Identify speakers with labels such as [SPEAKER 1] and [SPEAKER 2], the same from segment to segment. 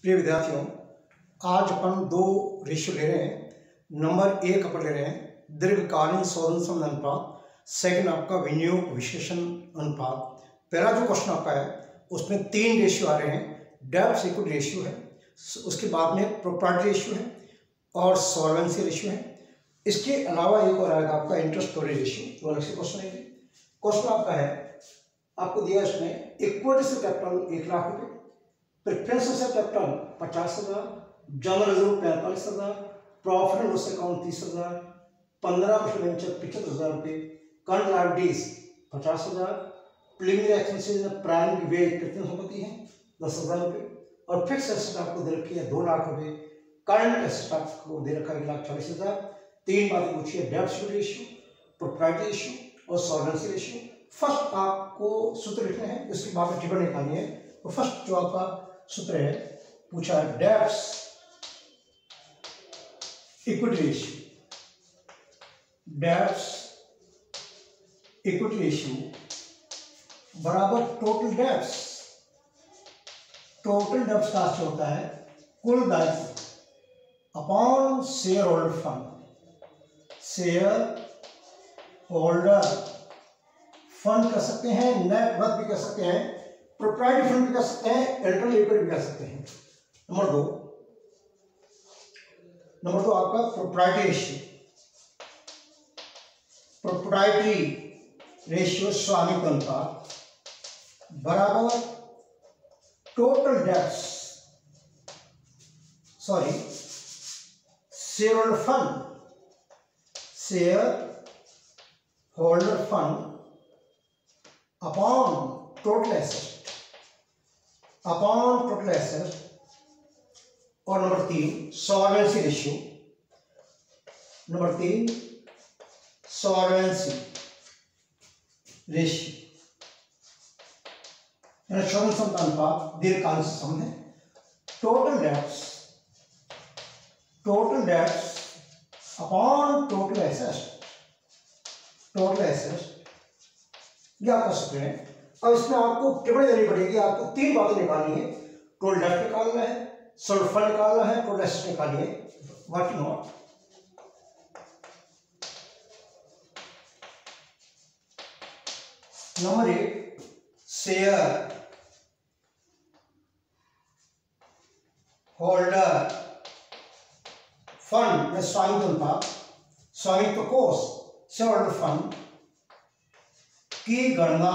[SPEAKER 1] प्रिय विद्यार्थियों, आज अपन दो रेशियो ले रहे हैं। नंबर एक अपन ले रहे हैं दीर्घकालीन संवेदनशील अनुपात, सेकंड आपका विनियोग विश्लेषण अनुपात। पहला जो क्वेश्चन आपका है उसमें तीन रेशियो आ रहे हैं। डेप्थ इक्विटी रेशियो है, उसके बाद में प्रोप्राइटरी रेशियो है और सॉल्वेंसी रेशियो है। इसके अलावा एक और आएगा आपका इंटरेस्ट कवरेज रेशियो, तो अलग से क्वेश्चन है। क्वेश्चन आपका है, आपको दिया इसमें इक्विटी से कैपिटल 1 लाख रुपए, प्रेफरेंस से capital 50,000, general reserve 45,000, profit and loss account 30,000, 15% venture 75,000 रुपये, current liabilities 50,000, preliminary expenses prime की वेज कितनी संपत्ति है 10,000 रुपये, और फिक्स एसेट आपको दे रखी है 2 लाख रुपये, करंट एसेट आपको दे रखा है 1,40,000। तीन बातें पूछी है, डेब्ट रेशियो, प्रोप्राइटरी रेशियो और सॉल्वेंसी रेशियो। फर्स्ट आपको सूत्र लिखने हैं, इसके बाद में टिप्पणी निकालनी है। तो फर्स्ट जो आपका सूत्र है पूछा है, डेब्ट इक्विटी रेशियो, डेब्ट इक्विटी रेशियो बराबर टोटल डेब्ट्स। टोटल डेब्ट्स का अर्थ होता है कुल दायित्व upon share holder fund. Shareholder fund कर सकते हैं, नेट वर्थ भी कर सकते हैं, प्रोप्राइटरी फंड भी कर सकते हैं, इंटरनल लिक्विडिटी भी कर सकते हैं। नंबर दो आपका प्रोप्राइटरी रेशियो। प्रोप्राइटरी रेशियो स्वामित्व अनुपात बराबर total debts, shareholder fund, shareholder fund upon total asset, upon total asset. और number 3 solvency ratio, number 3 solvency ratio क्षमता अनुपात दीर्घकाल से संबंध है। Total debts upon total asset, total asset ये आप कर सकते हैं। अब इसमें आपको टिप्पणी देनी पड़ेगी, आपको तीन बातें निकालनी है। टोटल डेब्ट निकालना है, सॉल्व फंड निकालना है, टोटल एसेट निकालनी है। What not number 1 share holder fund में स्वामित्व अनुपात, स्वामित्व कोष शेयर होल्डर फंड की गणना।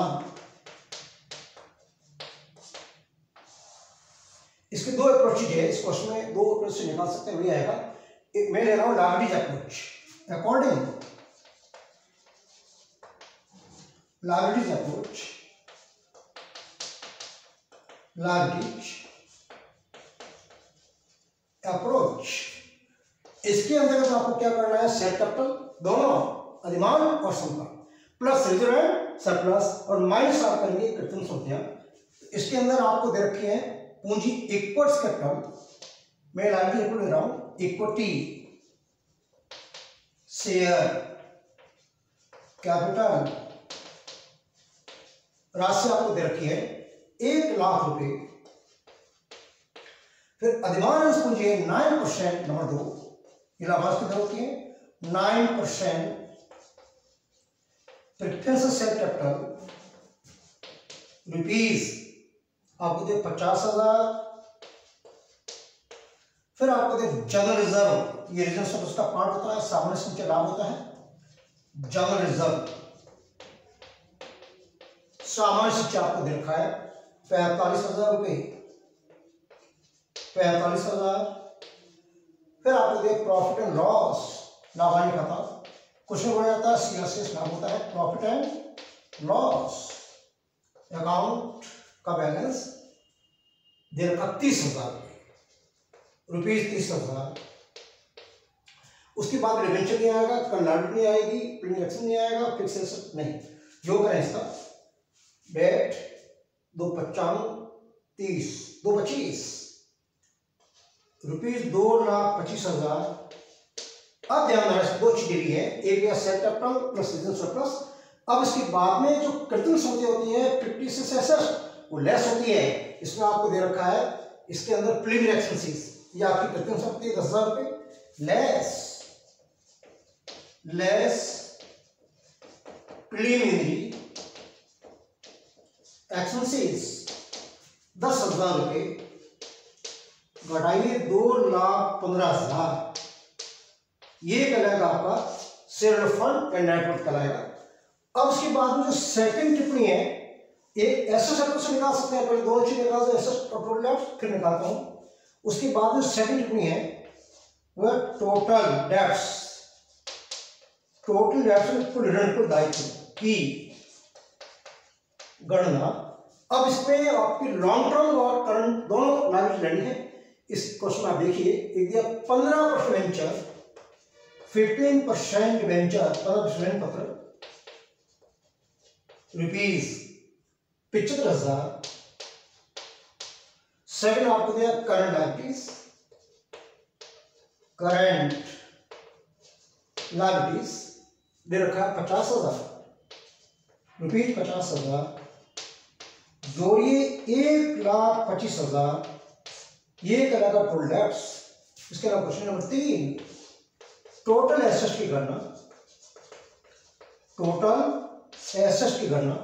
[SPEAKER 1] इसके दो अप्रोच है, इस क्वेश्चन में दो अप्रोच से निकाल सकते हैं। वही आएगा, एक मैं ले रहा हूं liabilities approach. According liabilities approach, इसके अंतर्गत आपको क्या करना है, शेयर कैपिटल दोनों अधिमान और क्षमता प्लस रिजर्व एंड सरप्लस और माइनस आप करेंगे कृत्रिम संख्या। इसके अंदर आपको दे रखी है पूंजी इक्विटी कैपिटल, मैं लायबिलिटी इक्विटी ले रहा हूं, इक्विटी शेयर कैपिटल राशि आपको दे रखी है 1 लाख रुपए। फिर अधिमान अंश पूंजी है 9%। नंबर 2 लाभांश की जरूरत है 9%। प्रेफरेंस शेयर कैपिटल रुपीज आपको दे 50,000। फिर आपको दे जनरल रिजर्व, ये रिजर्व सब उसका पार्ट होता है, सामान्य संचय लाभ होता है। जनरल रिजर्व सामान्य संचय आपको दे रखा है 45,000 रुपये, 45,000। फिर आपको दे प्रॉफिट एंड लॉस, लाभांश खाता कुछ नहीं हो जाता है, सीएसएस लाभ होता है, प्रॉफिट एंड लॉस अकाउंट का बैलेंस दे रखा 30,000 रुपये, 30,000। उसके बाद डिबेंचर नहीं आएगा, कंलाइबिलिटी नहीं आएगी, प्रीमियम एक्शन नहीं आएगा, फिक्स एसेट नहीं। जो करें इसका डेट 2,95 30 2,25 रुपीज 2,25,000। अब ध्यान रखना, दो चीजें दी है, एक या share capital plus reserve surplus. अब इसके बाद में जो कृत्रिम संपत्ति होती है 50 से 66 वो लेस होती है। इसमें आपको दे रखा है इसके अंदर प्रीलिमिनरी एक्सपेंसेस, ये आपकी प्रतिदिन संपत्ति 10,000 रुपये लेस प्रीलिमिनरी एक्सपेंसेस 10,000 रुपये घटाइए 2,15,000, ये कहलाएगा आपका शेयर फंड एंड नेटवर्थ कहलाएगा। अब उसके बाद में जो सेकंड टिप्पणी है, एक एसेट से निकाल सकते हैं, पहले दो चीज निकाल दो, एसेट और टोटल डेब्ट, फिर निकालता हूं। उसके बाद में सेकंड टिप्पणी है वह टोटल डेब्ट्स कुल ऋण को दायित्व की गणना। अब इसमें आपकी लॉन्ग टर्म और करंट दोनों लायबिलिटी लेनी है। इस क्वेश्चन आप देखिए, एक दिया 15% वेंचर, 15% वेंचर, 15% पत्र रुपीज 75,000। सेकंड आपको दिया करंट लायबिलिटीज, करंट लायबिलिटीज दे रखा है 50,000 रुपीज, 50,000 जोड़िए 1,25,000, ये कहलाएगा टोटल डेब्ट्स। इसके अलावा क्वेश्चन नंबर 3, टोटल एसेट्स की गणना, टोटल एसेट्स की गणना।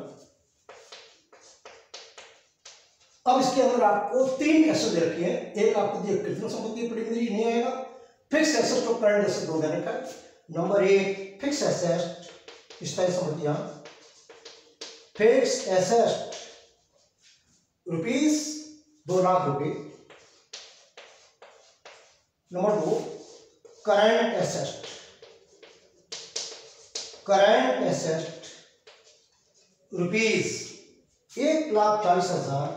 [SPEAKER 1] अब इसके अंदर आपको 3 एसेट दे रखी है, एक आपको दिया कृत्रिम संपत्ति प्रीलिमिनरी नहीं आएगा, फिक्स एसेट और करंट एसेट दो दे रखा है। नंबर 1 फिक्स एसेट, इस तरह संपत्तियां, फिक्स एसेट रुपीज 2 लाख रुपए। Number 2 current asset, current asset rupees 1,40,000।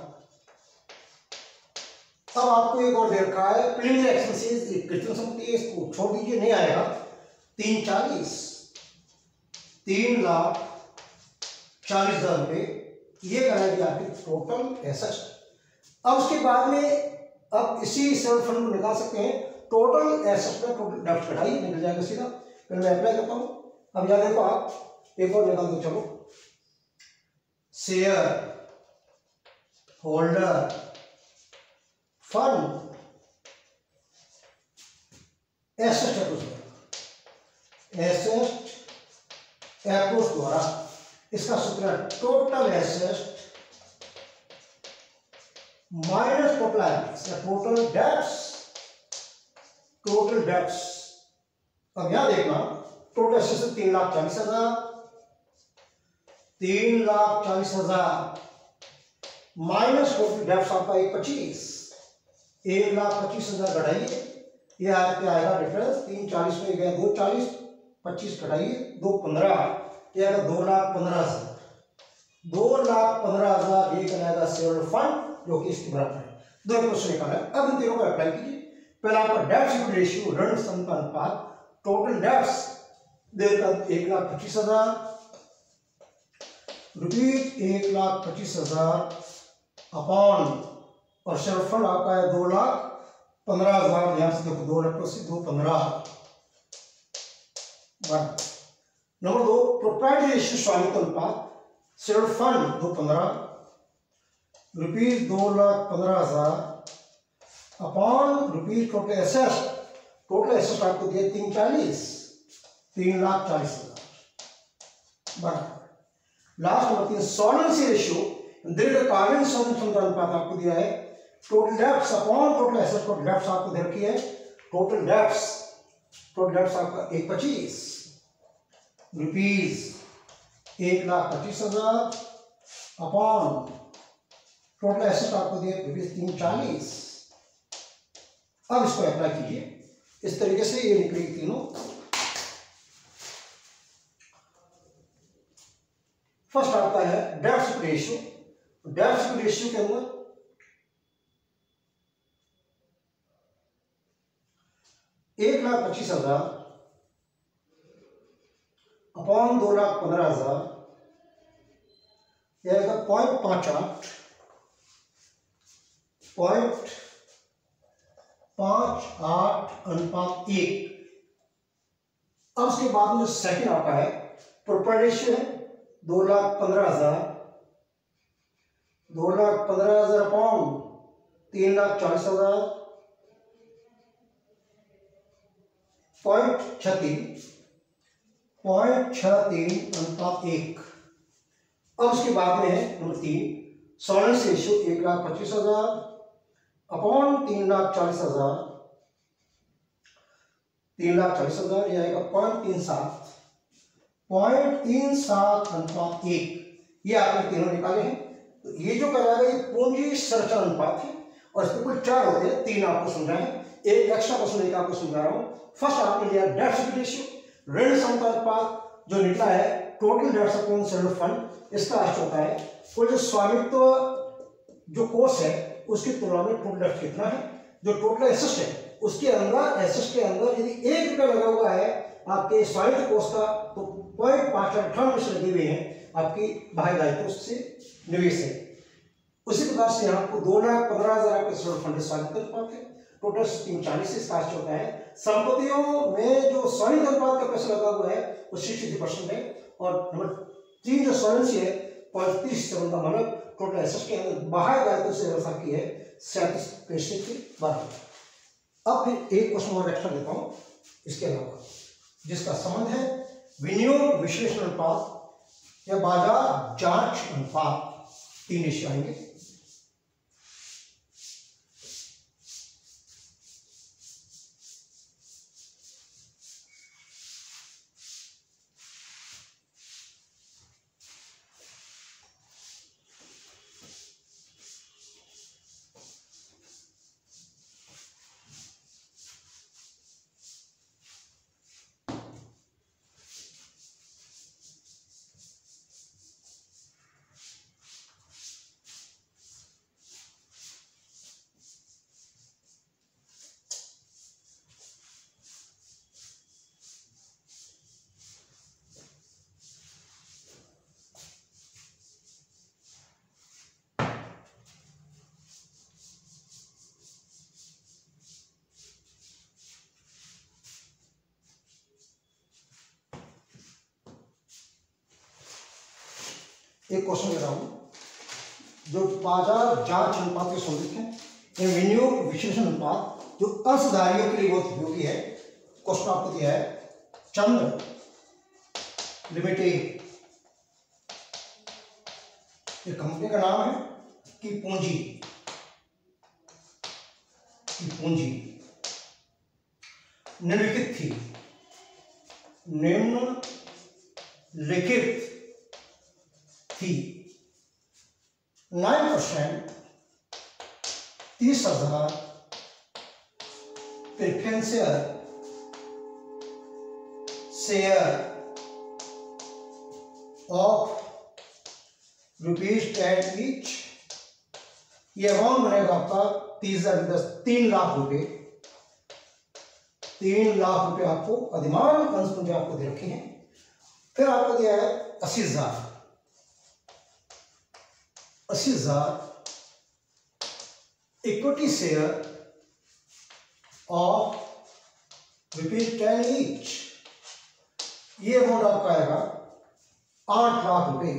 [SPEAKER 1] अब आपको एक और दे रखा है प्रीलिमिनरी एक्सपेंसेस, कृत्रिम संपत्ति है, इसको छोड़ दीजिए, नहीं आएगा। 3,40,000 रुपए, ये कराएगी आपकी टोटल एसेट। अब उसके बाद में अब इसी शेयर फंड को निकाल सकते हैं, टोटल एसेट में टोटल डेब्ट घटाइए, निकल जाएगा सीधा। फिर मैं अप्लाई करता हूं। अब याद देखो, आप एक और निकाल दो, चलो। Share holder fund asset approach द्वारा, इसका सूत्र है total asset minus total liabilities, total debts, total debts. अब यहां देखना, total asset 3,40,000, 3,40,000 minus total debts आपका 1,25,000 घटाइए, ये आपके आएगा डिफरेंस। 3,40 में गया 2,40, 25 घटाइए 2,15, ये आएगा 2,15,000। 2,15,000 ये कहलाएगा शेयर फंड, जो कि इसके बराबर है। दो क्वेश्चन निकाला है। अब इन तीनों को अप्लाई कीजिए। पहला आपका डेब्ट्स इक्विटी रेशियो, ऋण संतुलन अनुपात, टोटल डेब्ट्स देगा 1,25,000 रुपीज, 1,25,000 अपॉन, और शेयर फंड आपका है 2,15,000। यहां से देखो 2,15,000। नंबर 2 प्रोप्राइटरी रेशियो, स्वामित्व अनुपात, share fund 2,15 rupees 2,15,000 upon rupees total asset, total asset आपको दिया 3,40,000 बराबर। लास्ट नंबर 3 सॉल्वेंसी रेशियो, दीर्घकालीन क्षमता अनुपात आपको दिया है total debts upon total asset. Total debts आपको दे रखी है, टोटल डेब्ट्स आपका 1,25 रुपीज 1,25,000 अपॉन टोटल एसेट आपको दिए रुपीज 3,40। अब इसको अप्लाई कीजिए, इस तरीके से ये निकलेगी तीनों। फर्स्ट आपका है डेब्ट्स रेशियो। डेब्ट्स रेशियो के अंदर 1,25,000 अपॉन 2,15,000, यह आएगा 0.58:1। अब उसके बाद में सेकंड आपका है प्रोपर्टी रेशियो है 2,15,000 अपॉन 3,40,000 0.63 अब उसके बाद में है नंबर 3 सॉल्वेंसी रेशियो 1,25,000 अपॉन 3,40,000 3,40,000 यह आएगा 0.37 ये आपने तीनों निकाले हैं। तो ये जो कराएगा ये पूंजी संरचना अनुपात है और इसमें कुल 4 होते हैं, 3 आपको समझाए, एक एक्स्ट्रा क्वेश्चन एक आपको समझा रहा हूं। फर्स्ट आपने लिया डेट रेशियो, ऋण समता अनुपात जो निकला है टोटल डेट्स अपॉन सर्व फंड, इसका अर्थ होता है कुल जो स्वामित्व जो कोष है उसकी तुलना में टोटल डेट कितना है, जो टोटल एसेट है उसके अंदर एसेट के अंदर यदि 1 रुपया लगा हुआ है आपके स्वामित्व कोष का तो 0.58 लगे हुए हैं आपकी बाह्य दायित्व से निवेश है। उसी प्रकार से यहाँ को 2,15,000 आपके सर्व फंड स्वामित्व अनुपात है, टोटल 340 इसका अर्थ होता है संपत्तियों में जो स्वामित्व अनुपात का पैसा लगा हुआ है वो 60% है और नंबर 3 जो सॉल्वेंसी है 35% का मतलब टोटल एसेट के अंदर बाह्य दायित्व से व्यवस्था की है 37% के बराबर। अब फिर एक क्वेश्चन और एक्स्ट्रा देता हूं इसके अलावा जिसका संबंध है विनियोग विश्लेषण अनुपात या बाजार जांच अनुपात, 3 रेशियो आएंगे। एक क्वेश्चन ले रहा हूं जो बाजार जांच अनुपात के संबंधित है, विनियोग विश्लेषण अनुपात जो अंशधारियों के लिए बहुत उपयोगी है। क्वेश्चन आपको दिया है चंद्र लिमिटेड, ये कंपनी का नाम है की पूंजी निम्नलिखित थी, निम्नलिखित थी 9% 30,000 प्रेफरेंस शेयर ऑफ ₹10 ईच, ये अमाउंट बनेगा आपका 3 लाख रुपए। 3 लाख रुपए आपको अधिमान अंश पूंजी आपको दे रखे हैं। फिर आपको दिया है 80,000 इक्विटी शेयर ऑफ ₹10 ईच, ये अमाउंट आपका आएगा 8 लाख रुपए।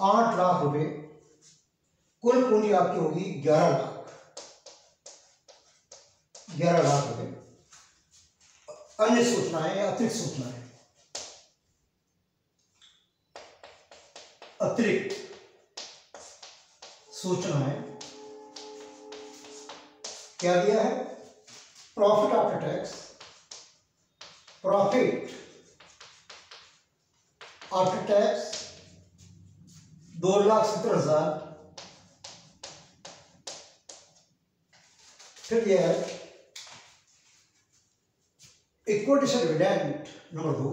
[SPEAKER 1] 8 लाख रुपए कुल पूंजी आपकी होगी 11 लाख रुपए। अन्य सूचनाएं या अतिरिक्त सूचनाएं क्या दिया है, प्रॉफिट आफ्टर टैक्स 2,70,000। फिर दिया है इक्विटी से dividend number 2,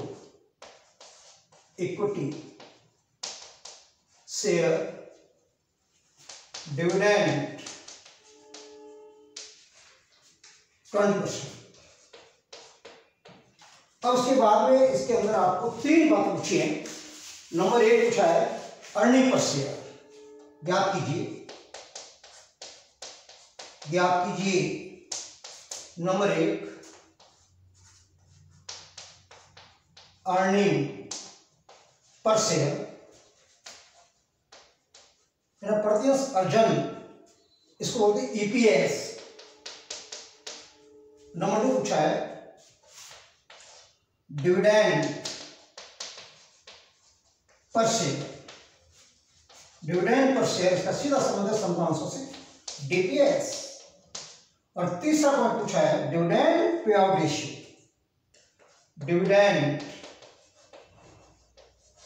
[SPEAKER 1] equity share dividend 20%। अब उसके बाद में इसके अंदर आपको 3 बातें पूछी हैं। नंबर 1 पूछा है अर्निंग पर शेयर, ज्ञात कीजिए नंबर 1 अर्निंग पर शेयर। प्रतिअंश अर्जन, इसको बोलते हैं ईपीएस। नंबर 2 पूछा है dividend per share. Dividend per share इसका सीधा संबंध है संतांशों से, डीपीएस। और तीसरा पॉइंट पूछा है dividend pay out ratio. Dividend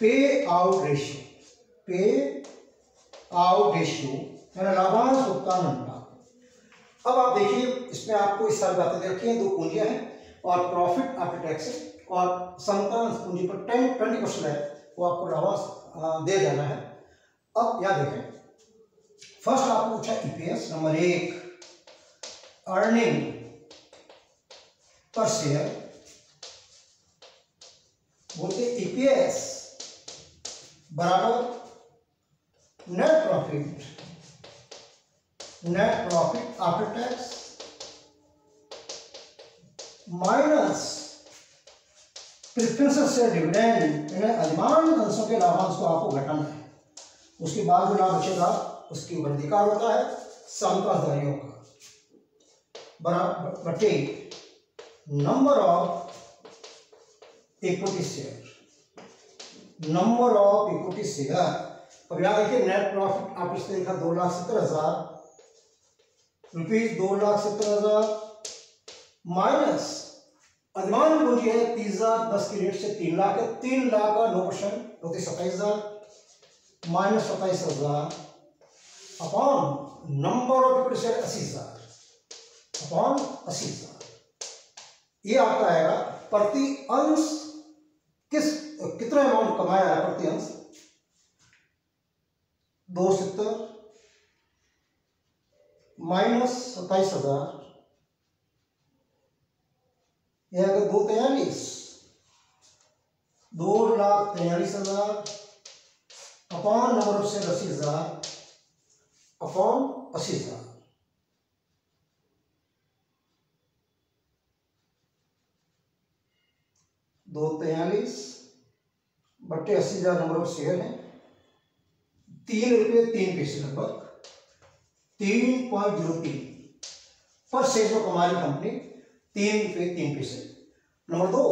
[SPEAKER 1] pay out ratio, पे आउट रेशियो यानी लाभांश भुगतान अनुपात। अब आप देखिए इसमें आपको इस सारी बातें दे रखी हैं, 2 पूंजियां हैं और प्रॉफिट आफ्टर टैक्स है और संतांश पूंजी पर 20% है, वो आपको लाभांश दे जाना है। अब यहां देखें, फर्स्ट आपको पूछा EPS. Number 1 earning per share, बोलते ईपीएस बराबर net profit after tax minus preference share dividend, अधिमांश अंशों के लाभांश को आपको घटाना है। उसके बाद जो लाभ बचेगा उसकी वर्धिकार होता है समताधारियों का, बराबर बटे number of equity share. Number of equity share. अब याद रखिए नेट प्रॉफिट आप इसने लिखा 2,70,000 रुपीज, 2,70,000 माइनस अधिमान पूंजी है 30,000, 10 की रेट से 3 लाख है, 3 लाख का 9% होती 27,000 minus 27,000 upon number of equity share 80,000 upon 80,000। ये आपका आएगा प्रति अंश कितना अमाउंट कमाया है प्रति अंश, 270 माइनस 27,000, यह अगर 2,43,000 upon number of share 80,000 upon 80,000। बट्टे 80,000 नंबर ऑफ शेयर है, 3 रुपये 3 पैसे लगभग 3.03 पर शेयर जो कमा रही कंपनी, 3 रुपये 3 पैसे। Number 2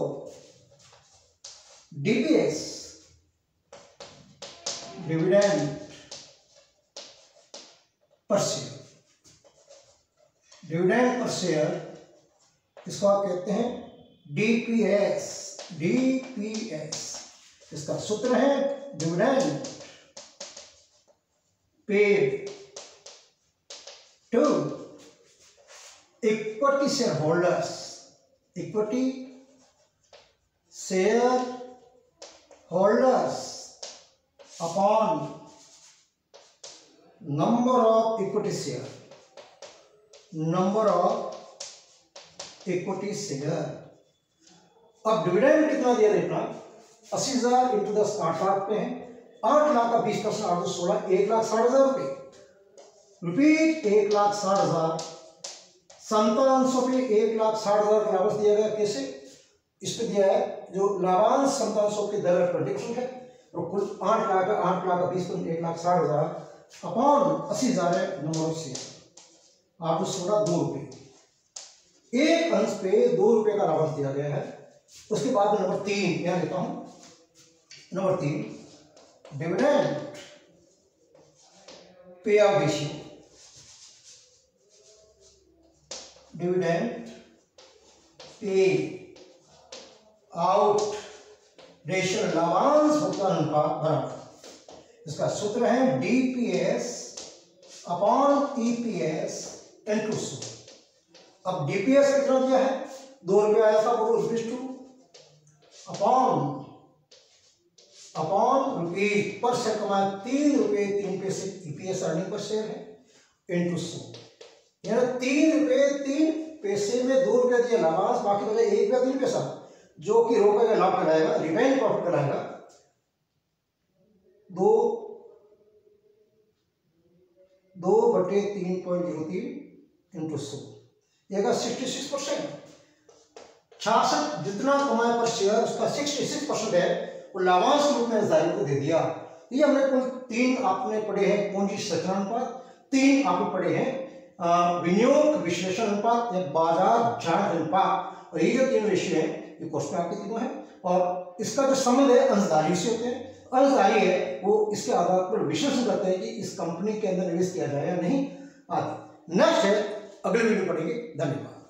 [SPEAKER 1] DPS dividend per share. Dividend per share इसको आप कहते हैं डीपीएस। डीपीएस इसका सूत्र है dividend paid to equity share holders. Equity share holders upon number of equity share. Number of equity share. अब डिविडेंड कितना दिया देखना, 80,000 इंटू 10 8 लाख पे है, 8 लाख का 20% 8 16 1,60,000 रुपये रुपीज 1,60,000 संतांशों पे 1,60,000 का लाभांश दिया गया। कैसे? इस पे दिया है जो लाभांश संतांशों के दर 20% है और कुल 8 लाख का 20% 1,60,000 अपॉन 80,000 है नंबर ऑफ शेयर 8 16 2 रुपये। एक अंश पे 2 रुपये का लाभांश दिया गया है। उसके बाद नंबर 3 यहां लिखता हूं, number 3 dividend pay out ratio. Dividend pay out ratio लाभांश भुगतान अनुपात बराबर, इसका सूत्र है डीपीएस अपॉन ईपीएस इनटू 100। अब डीपीएस कितना दिया है, 2 रुपये आया था, वो ₹2 अपॉन रुपीज पर शेयर कमाया 3 रुपये 3 पैसे ईपीएस अर्निंग पर शेयर है इनटू 100, यानी 3 रुपये 3 पैसे में 2 रुपये दिया लाभांश, बाकी बचा 1 रुपया 3 पैसा जो कि रुपये का लाभ कहलाएगा, रिमेन प्रॉफिट कहलाएगा। 2/3.03 इंटू 100 यह 66%। 66 जितना कमाए पर शेयर उसका 66% है वो लाभांश के रूप में हिस्सेदारों को दे दिया। ये हमने कुल 3 आपने पढ़े हैं पूंजी संरचना अनुपात, 3 आपने पढ़े हैं विनियोग विश्लेषण अनुपात या बाजार जांच अनुपात, और ये जो 3 रेशियो है ये क्वेश्चन आपके तीनों है। और इसका जो संबंध है अंशधारी से होते हैं। अंशधारी है वो इसके आधार पर विश्लेषण करते हैं कि इस कंपनी के अंदर निवेश किया जाए या नहीं आदि। नेक्स्ट है अगले वीडियो पढ़ेंगे। धन्यवाद।